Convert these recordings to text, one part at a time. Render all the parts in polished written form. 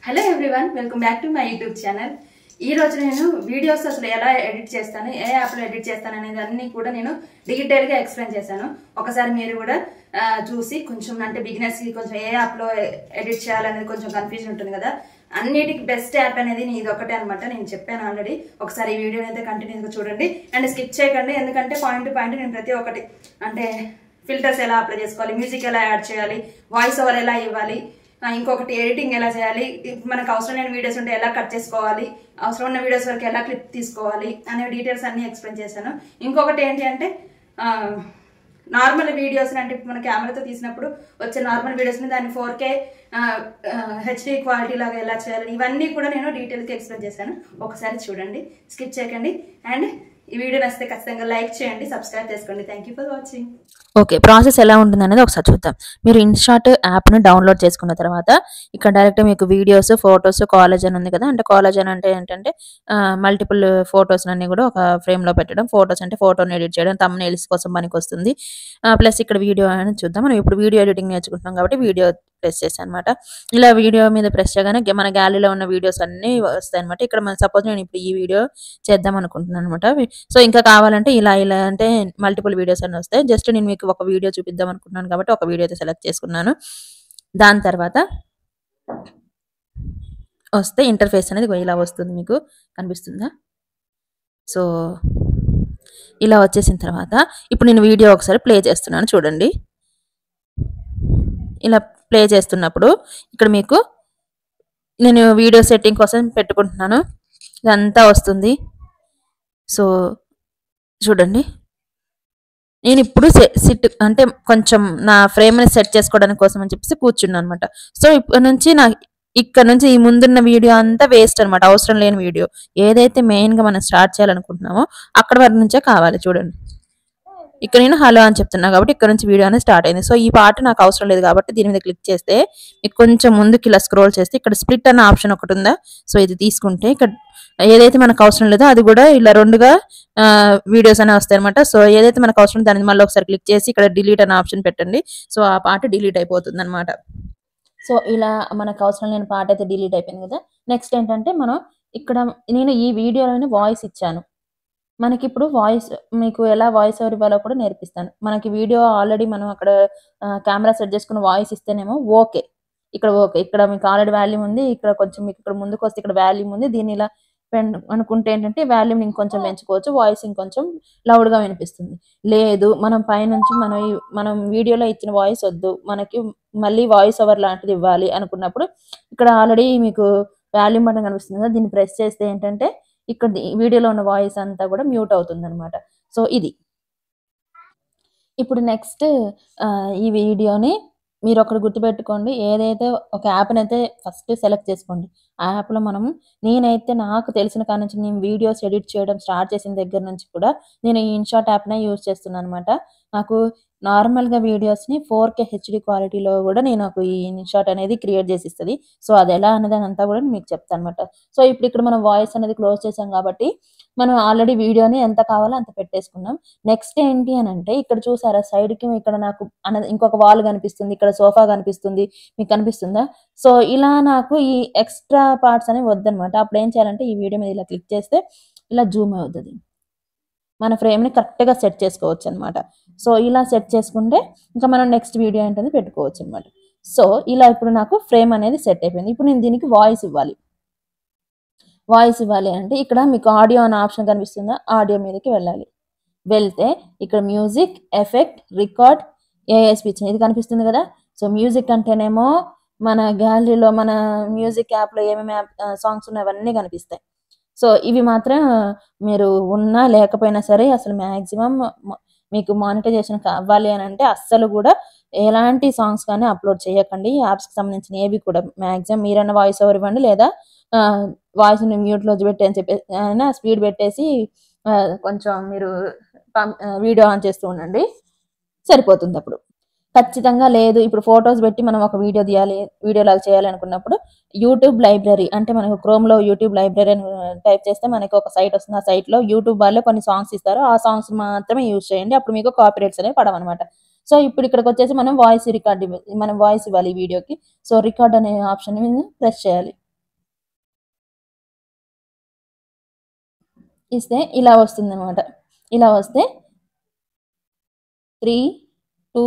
Hello everyone, welcome back to my YouTube channel. ఈ రోజు నేను వీడియోస్ అసలు ఎలా ఎడిట్ చేస్తాను, ఏ యాప్లో ఎడిట్ చేస్తాను అనేది అన్ని కూడా నేను డీటెయిల్గా ఎక్స్ప్లెయిన్ చేశాను. ఒకసారి మీరు కూడా చూసి కొంచెం అంటే బిగినర్స్కి కొంచెం ఏ యాప్లో ఎడిట్ చేయాలనేది కొంచెం కన్ఫ్యూజన్ ఉంటుంది కదా. అన్నిటికి బెస్ట్ యాప్ అనేది ఇది ఒకటే అనమాట. నేను చెప్పాను ఆల్రెడీ. ఒకసారి ఈ వీడియోని అయితే కంటిన్యూగా చూడండి అండ్ స్కిప్ చేయకండి, ఎందుకంటే పాయింట్ టు పాయింట్ నేను ప్రతి ఒక్కటి అంటే ఫిల్టర్స్ ఎలా అప్లై చేసుకోవాలి, మ్యూజిక్ ఎలా యాడ్ చేయాలి, వాయిస్ ఓవర్ ఎలా ఇవ్వాలి, ఇంకొకటి ఎడిటింగ్ ఎలా చేయాలి, మనకు అవసరం లేని వీడియోస్ ఉంటే ఎలా కట్ చేసుకోవాలి, అవసరం ఉన్న వీడియోస్ వరకు ఎలా క్లిప్ తీసుకోవాలి అనే డీటెయిల్స్ అన్ని ఎక్స్ప్లెయిన్ చేశాను. ఇంకొకటి ఏంటి అంటే నార్మల్ వీడియోస్ అంటే మన కెమెరాతో తీసినప్పుడు వచ్చే నార్మల్ వీడియోస్ని దాన్ని 4K హెచ్డి క్వాలిటీ లాగా ఎలా చేయాలి, ఇవన్నీ కూడా నేను డీటెయిల్గా ఎక్స్ప్లెయిన్ చేశాను. ఒకసారి చూడండి, స్కిప్ చేయకండి అండ్ ఈ వీడియో నచ్చితే ఖచ్చితంగా లైక్ చేయండి, సబ్స్క్రైబ్ చేసుకోండి. Thank you for watching. Okay, process ఎలా ఉంటుంది అనేది ఒకసారి చూద్దాం. మీరు ఇన్షాట్ యాప్ను డౌన్లోడ్ చేసుకున్న తర్వాత ఇక్కడ డైరెక్ట్ మీకు వీడియోస్, ఫొటోస్, కాలేజ్ అని ఉంది కదా. అంటే కాలేజ్ అని అంటే ఏంటంటే మల్టిపుల్ ఫొటోస్ అన్ని కూడా ఒక ఫ్రేమ్లో పెట్టడం. ఫొటోస్ అంటే ఫోటోని ఎడిట్ చేయడం, తమ్నెయిల్స్ కోసం పనికి వస్తుంది. ప్లస్ ఇక్కడ వీడియో అని చూద్దాం. మనం ఇప్పుడు వీడియో ఎడిటింగ్ నేర్చుకుంటున్నాం కాబట్టి వీడియో ప్రెస్ చేస్తాను అనమాట. ఇలా వీడియో మీద ప్రెస్ చేయగానే మన గ్యాలరీలో ఉన్న వీడియోస్ అన్నీ వస్తాయి అనమాట. ఇక్కడ మన సపోజ్ నేను ఇప్పుడు ఈ వీడియో చేద్దాం అనుకుంటున్నాను అనమాట. సో ఇంకా కావాలంటే ఇలా అంటే మల్టిపుల్ వీడియోస్ అన్నీ వస్తాయి. జస్ట్ నేను మీకు ఒక వీడియో చూపిద్దాం అనుకుంటున్నాను కాబట్టి ఒక వీడియో అయితే సెలెక్ట్ చేసుకున్నాను. దాని తర్వాత వస్తే ఇంటర్ఫేస్ అనేది ఇలా వస్తుంది, మీకు కనిపిస్తుందా? సో ఇలా వచ్చేసిన తర్వాత ఇప్పుడు నేను వీడియో ఒకసారి ప్లే చేస్తున్నాను, చూడండి. ఇలా ప్లే చేస్తున్నప్పుడు ఇక్కడ మీకు నేను వీడియో సెట్టింగ్ కోసం పెట్టుకుంటున్నాను, ఇదంతా వస్తుంది. సో చూడండి, నేను ఇప్పుడు అంటే కొంచెం నా ఫ్రేమ్ని సెట్ చేసుకోవడానికి కోసం అని చెప్పేసి కూర్చున్నాను అనమాట. సో ఇక్కడ నుంచి ఈ ముందున్న వీడియో అంతా వేస్ట్ అనమాట, అవసరం లేని వీడియో. ఏదైతే మెయిన్గా మనం స్టార్ట్ చేయాలనుకుంటున్నామో అక్కడ వరకు నుంచే కావాలి. చూడండి, ఇక్కడ నేను హలో అని చెప్తున్నా కాబట్టి ఇక్కడ నుంచి వీడియో అనేది స్టార్ట్ అయింది. సో ఈ పార్ట్ నాకు అవసరం లేదు కాబట్టి దీని మీద క్లిక్ చేస్తే మీకు కొంచెం ముందుకి ఇలా స్క్రోల్ చేస్తే ఇక్కడ స్ప్లిట్ అన్న ఆప్షన్ ఒకటి ఉందా. సో ఇది తీసుకుంటే ఇక్కడ ఏదైతే మనకు అవసరం లేదో అది కూడా ఇలా రెండుగా వీడియోస్ అనేవి వస్తాయి అనమాట. సో ఏదైతే మనకు అవసరం దాన్ని మళ్ళీ ఒకసారి క్లిక్ చేసి ఇక్కడ డిలీట్ అనే ఆప్షన్ పెట్టండి. సో ఆ పార్ట్ డిలీట్ అయిపోతుంది అనమాట. సో ఇలా మనకు అవసరం లేని పార్ట్ అయితే డిలీట్ అయిపోయింది కదా. నెక్స్ట్ ఏంటంటే ఇక్కడ నేను ఈ వీడియోలోనే వాయిస్ ఇచ్చాను. మనకి ఇప్పుడు మీకు ఎలా వాయిస్ ఓవర్ ఇవ్వాలో కూడా నేర్పిస్తాను. మనకి వీడియో ఆల్రెడీ మనం అక్కడ కెమెరా సెట్ చేసుకుని వాయిస్ ఇస్తేనేమో ఓకే, ఇక్కడ మీకు ఆల్రెడీ వాల్యూమ్ ఉంది. ఇక్కడ కొంచెం మీకు ఇక్కడ ముందుకు వస్తే ఇక్కడ వాల్యూమ్ ఉంది. దీన్ని ఇలా అనుకుంటే ఏంటంటే వాల్యూమ్ ఇంకొంచెం పెంచుకోవచ్చు, వాయిస్ ఇంకొంచెం లౌడ్గా వినిపిస్తుంది. లేదు మనం పైనుంచి మనం వీడియోలో ఇచ్చిన వాయిస్ వద్దు, మనకి మళ్ళీ వాయిస్ ఓవర్ లాంటిది ఇవ్వాలి అనుకున్నప్పుడు ఇక్కడ ఆల్రెడీ మీకు వాల్యూమ్ బటన్ కనిపిస్తుంది కదా, దీన్ని ప్రెస్ చేస్తే ఏంటంటే ఇక్కడ వీడియోలో ఉన్న వాయిస్ అంతా కూడా మ్యూట్ అవుతుంది అనమాట. సో ఇది ఇప్పుడు నెక్స్ట్ ఈ వీడియోని మీరు ఒకటి గుర్తుపెట్టుకోండి. ఏదైతే ఒక యాప్ని అయితే ఫస్ట్ సెలెక్ట్ చేసుకోండి. ఆ యాప్లో నేనైతే నాకు తెలిసిన కాడ నుంచి నేను వీడియోస్ ఎడిట్ చేయడం స్టార్ట్ చేసిన దగ్గర నుంచి కూడా నేను ఈ ఇన్షాట్ యాప్నే యూజ్ చేస్తున్నాను అనమాట. నాకు నార్మల్గా వీడియోస్ని 4K హెచ్డి క్వాలిటీలో కూడా నాకు ఈ ఇన్షాట్ అనేది క్రియేట్ చేసి ఇస్తుంది. సో అది ఎలా అనేది అంతా కూడా మీకు చెప్తాను అనమాట. సో ఇప్పుడు ఇక్కడ మనం వాయిస్ అనేది క్లోజ్ చేసాం కాబట్టి మనం ఆల్రెడీ వీడియోని ఎంత కావాలో అంత పెట్టేసుకున్నాం. నెక్స్ట్ ఏంటి అని అంటే ఇక్కడ చూసారా సైడ్కి ఇక్కడ నాకు ఇంకొక వాల్ కనిపిస్తుంది, ఇక్కడ సోఫా కనిపిస్తుంది, మీకు కనిపిస్తుందా? సో ఇలా నాకు ఈ ఎక్స్ట్రా పార్ట్స్ అనేవి వద్దనమాట. అప్పుడు ఏం చేయాలంటే ఈ వీడియో మీద ఇలా క్లిక్ చేస్తే ఇలా జూమ్ అవుతుంది, మన ఫ్రేమ్ని కరెక్ట్గా సెట్ చేసుకోవచ్చు అనమాట. సో ఇలా సెట్ చేసుకుంటే ఇంకా మనం నెక్స్ట్ వీడియో ఏంటనేది పెట్టుకోవచ్చు అనమాట. సో ఇలా ఇప్పుడు నాకు ఫ్రేమ్ అనేది సెట్ అయిపోయింది. ఇప్పుడు నేను దీనికి వాయిస్ ఇవ్వాలి అంటే ఇక్కడ మీకు ఆడియో అనే ఆప్షన్ కనిపిస్తుందా, ఆడియో మీదకి వెళ్తే ఇక్కడ music, effect, record, AI speech ఇది కనిపిస్తుంది కదా. సో మ్యూజిక్ అంటేనేమో మన గ్యాలరీలో మన మ్యూజిక్ యాప్లో ఏమేమి సాంగ్స్ ఉన్నాయో అవన్నీ కనిపిస్తాయి. సో ఇవి మాత్రం మీరు ఉన్నా లేకపోయినా సరే అసలు మ్యాక్సిమం మీకు మానిటైజేషన్ కావాలి అని అంటే అస్సలు కూడా ఎలాంటి సాంగ్స్ కానీ అప్లోడ్ చేయకండి. యాప్స్కి సంబంధించిన ఏవి కూడా మ్యాక్సిమం మీరన్నా వాయిస్ ఓవర్ ఇవ్వండి, లేదా వాయిస్ని మ్యూట్లో పెట్టి అని చెప్పేసి అయినా స్పీడ్ పెట్టేసి కొంచెం మీరు వీడియో ఆన్ చేస్తూ ఉండండి, సరిపోతుంది. అప్పుడు ఖచ్చితంగా లేదు ఇప్పుడు ఫొటోస్ పెట్టి మనం ఒక వీడియో లాగా చేయాలి అనుకున్నప్పుడు యూట్యూబ్ లైబ్రరీ అంటే మనకు క్రోమ్లో యూట్యూబ్ లైబ్రరీ అని టైప్ చేస్తే మనకి ఒక సైట్ వస్తుంది. ఆ సైట్లో యూట్యూబ్ వాళ్ళే కొన్ని సాంగ్స్ ఇస్తారు, ఆ సాంగ్స్ మాత్రమే యూజ్ చేయండి. అప్పుడు మీకు కాపీరైట్స్ అనేవి పడవన్నమాట. సో ఇప్పుడు ఇక్కడికి వచ్చేసి మనం వాయిస్ ఇవ్వాలి ఈ వీడియోకి. సో రికార్డ్ అనే ఆప్షన్ మీద ప్రెస్ చేయాలి. ఇస్తే ఇలా వస్తుంది అనమాట. ఇలా వస్తే 3, 2,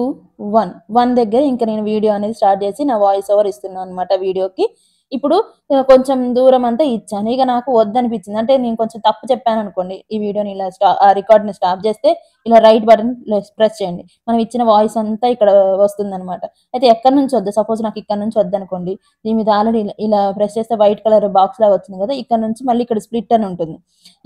1 దగ్గర ఇంకా నేను వీడియో అనేది స్టార్ట్ చేసి నా వాయిస్ ఓవర్ ఇస్తున్నాను అనమాట వీడియోకి. ఇప్పుడు కొంచెం దూరం అంతా ఇచ్చాను. ఇక నాకు వద్దనిపించింది. అంటే నేను కొంచెం తప్పు చెప్పాను అనుకోండి, ఈ వీడియోని ఇలా రికార్డ్ని స్టాప్ చేస్తే ఇలా రైట్ బటన్ ప్రెస్ చేయండి. మనం ఇచ్చిన వాయిస్ అంతా ఇక్కడ వస్తుందన్నమాట. అయితే ఎక్కడి నుంచి వద్దు, సపోజ్ నాకు ఇక్కడ నుంచి వద్దనుకోండి, దీని మీద ఆల్రెడీ ఇలా ప్రెస్ చేస్తే వైట్ కలర్ బాక్స్ లాగా వచ్చింది కదా, ఇక్కడ నుంచి మళ్ళీ ఇక్కడ స్ప్లిట్ అని ఉంటుంది.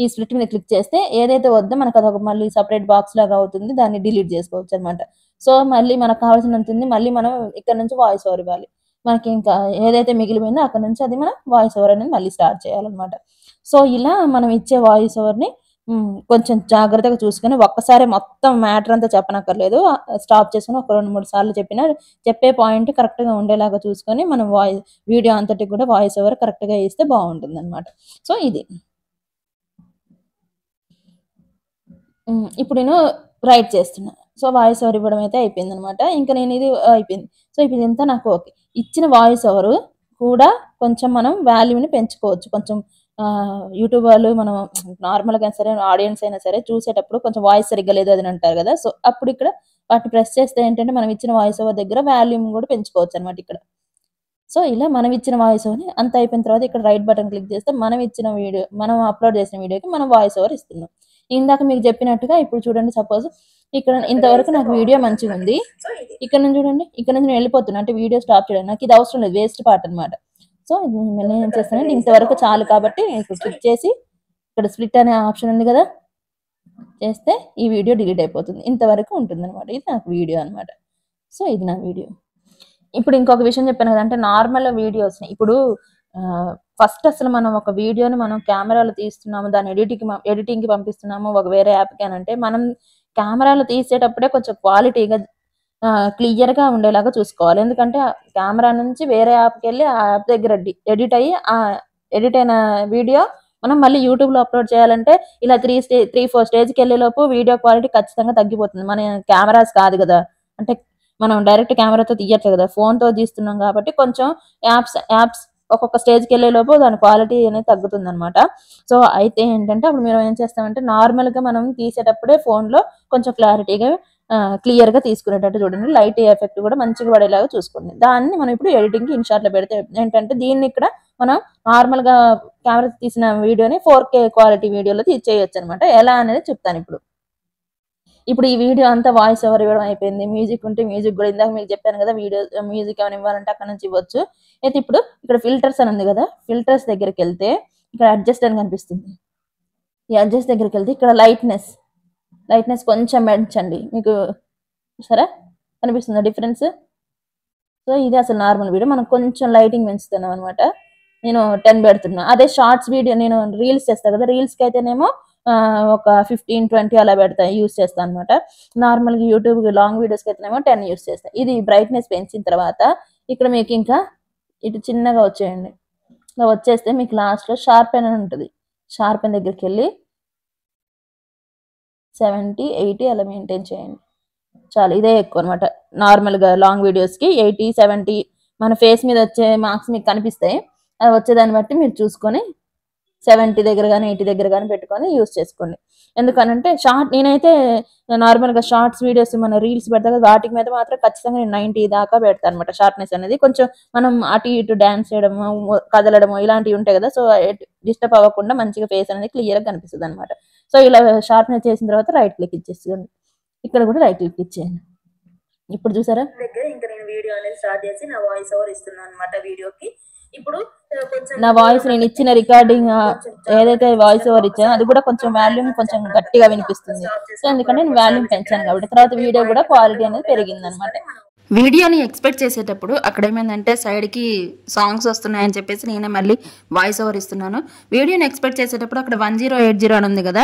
ఈ స్ప్లిట్ మీద క్లిక్ చేస్తే ఏదైతే వద్దో మనకు అదొక మళ్ళీ సపరేట్ బాక్స్ లాగా అవుతుంది. దాన్ని డిలీట్ చేసుకోవచ్చు అనమాట. సో మళ్ళీ మనకు కావాల్సిన ఉంటుంది, మళ్ళీ మనం ఇక్కడ నుంచి వాయిస్ ఓవర్ ఇవ్వాలి. మనకి ఇంకా ఏదైతే మిగిలిపోయిందో అక్కడ నుంచి అది మనం వాయిస్ ఓవర్ అనేది మళ్ళీ స్టార్ట్ చేయాలన్నమాట. సో ఇలా మనం ఇచ్చే వాయిస్ ఓవర్ని కొంచెం జాగ్రత్తగా చూసుకొని ఒక్కసారి మొత్తం మ్యాటర్ అంతా చెప్పనక్కర్లేదు. స్టాప్ చేసుకొని ఒక 2-3 సార్లు చెప్పే పాయింట్ కరెక్ట్గా ఉండేలాగా చూసుకొని మనం వీడియో అంతటికి కూడా వాయిస్ ఓవర్ కరెక్ట్గా ఇస్తే బాగుంటుంది అనమాట. సో ఇది ఇప్పుడు నేను రైట్ చేస్తున్నా. సో వాయిస్ ఓవర్ ఇవ్వడం అయితే అయిపోయింది అనమాట. ఇంకా నేను ఇది అయిపోయింది. సో ఇప్పుడు ఇదంతా నాకు ఓకే. ఇచ్చిన వాయిస్ ఓవర్ కూడా కొంచెం మనం వాల్యూని పెంచుకోవచ్చు. కొంచెం యూట్యూబ్ వాళ్ళు మనం నార్మల్గా సరే, ఆడియన్స్ అయినా సరే చూసేటప్పుడు కొంచెం వాయిస్ సరిగ్గా లేదు అది అంటారు కదా. సో అప్పుడు ఇక్కడ వాటిని ప్రెస్ చేస్తే ఏంటంటే మనం ఇచ్చిన వాయిస్ ఓవర్ దగ్గర వాల్యూమ్ కూడా పెంచుకోవచ్చు అనమాట ఇక్కడ. సో ఇలా మనం ఇచ్చిన వాయిస్ ఓవర్ని అంత అయిపోయిన తర్వాత ఇక్కడ రైట్ బటన్ క్లిక్ చేస్తే మనం అప్లోడ్ చేసిన వీడియోకి మనం వాయిస్ ఓవర్ ఇస్తున్నాం. ఇందాక మీకు చెప్పినట్టుగా ఇప్పుడు చూడండి, సపోజ్ ఇక్కడ ఇంతవరకు నాకు వీడియో మంచిగా ఉంది. ఇక్కడ నుంచి చూడండి, ఇక్కడ నుంచి నేను వెళ్ళిపోతున్నా, అంటే వీడియో స్టాప్ చేయడం నాకు ఇది అవసరం లేదు, వేస్ట్ పార్ట్ అనమాట. సో నేను ఏం చేస్తానంటే ఇంతవరకు చాలు కాబట్టి ఇప్పుడు క్లిక్ చేసి ఇక్కడ స్ప్లిట్ అనే ఆప్షన్ ఉంది కదా, చేస్తే ఈ వీడియో డిలీట్ అయిపోతుంది. ఇంతవరకు ఉంటుంది అనమాట. ఇది నాకు వీడియో అనమాట. సో ఇది నా వీడియో. ఇప్పుడు ఇంకొక విషయం చెప్పాను కదా, అంటే నార్మల్ వీడియోస్ని ఇప్పుడు ఫస్ట్ అసలు మనం ఒక వీడియోని మనం కెమెరాలో తీస్తున్నాము, దాన్ని ఎడిటింగ్కి పంపిస్తున్నాము ఒక వేరే యాప్కి అని అంటే మనం కెమెరాలో తీసేటప్పుడే కొంచెం క్వాలిటీగా క్లియర్గా ఉండేలాగా చూసుకోవాలి. ఎందుకంటే కెమెరా నుంచి వేరే యాప్కి వెళ్ళి ఆ యాప్ దగ్గర ఎడిట్ అయిన వీడియో మనం మళ్ళీ యూట్యూబ్లో అప్లోడ్ చేయాలంటే ఇలా 3-4 స్టేజ్కి వెళ్ళేలోపు వీడియో క్వాలిటీ ఖచ్చితంగా తగ్గిపోతుంది. మన కెమెరాస్ కాదు కదా, అంటే మనం డైరెక్ట్ కెమెరాతో తీయట్లేదు కదా, ఫోన్తో తీస్తున్నాం కాబట్టి కొంచెం యాప్స్ ఒక్కొక్క స్టేజ్కి వెళ్ళేలోపు దాని క్వాలిటీ అనేది తగ్గుతుంది అనమాట. సో అయితే ఏంటంటే అప్పుడు మేము ఏం చేస్తామంటే నార్మల్గా మనం తీసేటప్పుడే ఫోన్లో కొంచెం క్లారిటీగా క్లియర్గా తీసుకునేటట్టు చూడండి, లైట్ ఎఫెక్ట్ కూడా మంచిగా పడేలాగా చూసుకోండి. దాన్ని మనం ఇప్పుడు ఎడిటింగ్కి ఇన్షార్ట్లో పెడితే ఏంటంటే దీన్ని ఇక్కడ మనం నార్మల్గా కెమెరా తీసిన వీడియోని 4K క్వాలిటీ వీడియోలో చేయొచ్చు అనమాట. ఎలా అనేది చెప్తాను ఇప్పుడు ఈ వీడియో అంతా వాయిస్ ఓవర్ ఇవ్వడం అయిపోయింది. మ్యూజిక్ ఉంటే మ్యూజిక్ కూడా ఇందాక మీకు చెప్పాను కదా, మ్యూజిక్ ఏమైనా ఇవ్వాలంటే అక్కడ నుంచి ఇవ్వచ్చు. అయితే ఇప్పుడు ఇక్కడ ఫిల్టర్స్ అని ఉంది కదా, ఫిల్టర్స్ దగ్గరికి వెళ్తే ఇక్కడ అడ్జస్ట్ అని కనిపిస్తుంది. ఈ అడ్జస్ట్ దగ్గరికి వెళ్తే ఇక్కడ లైట్నెస్ కొంచెం పెంచండి, మీకు సరే కనిపిస్తుందా డిఫరెన్స్? సో ఇది అసలు నార్మల్ వీడియో, మనం కొంచెం లైటింగ్ పెంచుతున్నాం అనమాట. నేను 10 పెడుతున్నా. అదే షార్ట్స్ వీడియో నేను రీల్స్ చేస్తాను కదా, రీల్స్కి అయితేనేమో ఒక 15-20 అలా యూస్ చేస్తాను అనమాట. నార్మల్గా యూట్యూబ్ లాంగ్ వీడియోస్కి అయితేనేమో 10 యూస్ చేస్తాను. ఇది బ్రైట్నెస్ పెంచిన తర్వాత ఇక్కడ మీకు ఇంకా ఇటు చిన్నగా వచ్చేయండి. ఇలా వచ్చేస్తే మీకు లాస్ట్లో షార్పెన్ అని ఉంటుంది. షార్పెన్ దగ్గరికి వెళ్ళి 70-80 అలా మెయింటైన్ చేయండి చాలు. ఇదే ఎక్కువ అనమాట. నార్మల్గా లాంగ్ వీడియోస్కి 80-70 మన ఫేస్ మీద వచ్చే మార్క్స్ మీకు కనిపిస్తాయి. అది వచ్చేదాన్ని బట్టి మీరు చూసుకొని 70 దగ్గర కానీ 80 దగ్గర కానీ పెట్టుకొని యూస్ చేసుకోండి. ఎందుకనంటే నేనైతే నార్మల్గా షార్ట్స్ వీడియోస్ మన రీల్స్ పెడతా కదా, వాటికి మీద మాత్రం ఖచ్చితంగా నేను 90 దాకా పెడతాను అనమాట. షార్ప్నెస్ అనేది కొంచెం మనం అటు ఇటు డ్యాన్స్ చేయడము, కదలడము ఇలాంటివి ఉంటాయి కదా, సో డిస్టర్బ్ అవ్వకుండా మంచిగా ఫేస్ అనేది క్లియర్గా కనిపిస్తుంది అనమాట. సో ఇలా షార్ప్నెస్ చేసిన తర్వాత రైట్ క్లిక్ ఇచ్చేసుకోండి. ఇక్కడ కూడా రైట్ క్లిక్ ఇచ్చేయండి. ఇప్పుడు చూసారా దగ్గర ఇంకా నేను వీడియో అనేది స్టార్ట్ చేసి నా వాయిస్ ఓవర్ ఇస్తున్నాను అనమాట వీడియోకి. ఇప్పుడు నా వాయిస్ నేను ఇచ్చిన రికార్డింగ్ ఏదైతే వాయిస్ ఓవర్ ఇచ్చానో అది కూడా కొంచెం వాల్యూమ్ కొంచెం గట్టిగా వినిపిస్తుంది. సో ఎందుకంటే నేను వాల్యూమ్ పెంచాను కాబట్టి తర్వాత వీడియో కూడా క్వాలిటీ అనేది పెరిగింది అనమాట. వీడియోని ఎక్స్పెక్ట్ చేసేటప్పుడు అక్కడ ఏమైందంటే సైడ్కి సాంగ్స్ వస్తున్నాయని చెప్పేసి నేనే మళ్ళీ వాయిస్ ఓవర్ ఇస్తున్నాను. వీడియోని ఎక్స్పెక్ట్ చేసేటప్పుడు అక్కడ 1080 అని ఉంది కదా,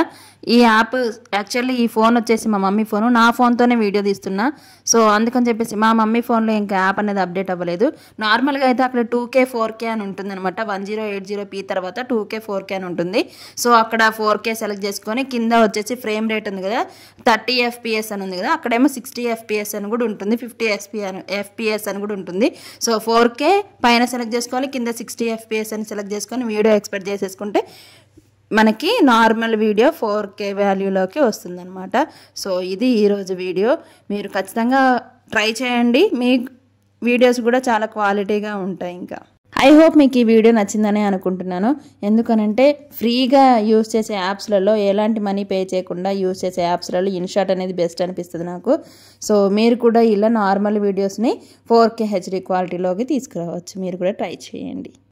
ఈ యాప్ యాక్చువల్లీ ఈ ఫోన్ వచ్చేసి మా మమ్మీ ఫోను, నా ఫోన్తోనే వీడియో తీస్తున్నా. సో అందుకని చెప్పేసి మా మమ్మీ ఫోన్లో ఇంకా యాప్ అనేది అప్డేట్ అవ్వలేదు. నార్మల్గా అయితే అక్కడ 2K 4K అని ఉంటుంది అనమాట. 1080p తర్వాత 2K 4K అని ఉంటుంది. సో అక్కడ 4K సెలెక్ట్ చేసుకొని కింద వచ్చేసి ఫ్రేమ్ రేట్ ఉంది కదా 30 FPS అని ఉంది కదా, అక్కడేమో 60 FPS అని కూడా ఉంటుంది, 50 FPS అని కూడా ఉంటుంది. సో 4K పైన సెలెక్ట్ చేసుకోవాలి, కింద 60 FPS అని సెలెక్ట్ చేసుకొని వీడియో ఎక్స్పెక్ట్ చేసేసుకుంటే మనకి నార్మల్ వీడియో 4K వాల్యూలోకి వస్తుందన్నమాట. సో ఇది ఈరోజు వీడియో. మీరు ఖచ్చితంగా ట్రై చేయండి. మీ వీడియోస్ కూడా చాలా క్వాలిటీగా ఉంటాయి. ఇంకా ఐ హోప్ మీకు ఈ వీడియో నచ్చిందని అనుకుంటున్నాను. ఎందుకనంటే ఫ్రీగా యూస్ చేసే యాప్స్లలో ఎలాంటి మనీ పే చేయకుండా యూస్ చేసే యాప్స్లలో ఇన్షాట్ అనేది బెస్ట్ అనిపిస్తుంది నాకు. సో మీరు కూడా ఇలా నార్మల్ వీడియోస్ని 4K HD క్వాలిటీలోకి తీసుకురావచ్చు. మీరు కూడా ట్రై చేయండి.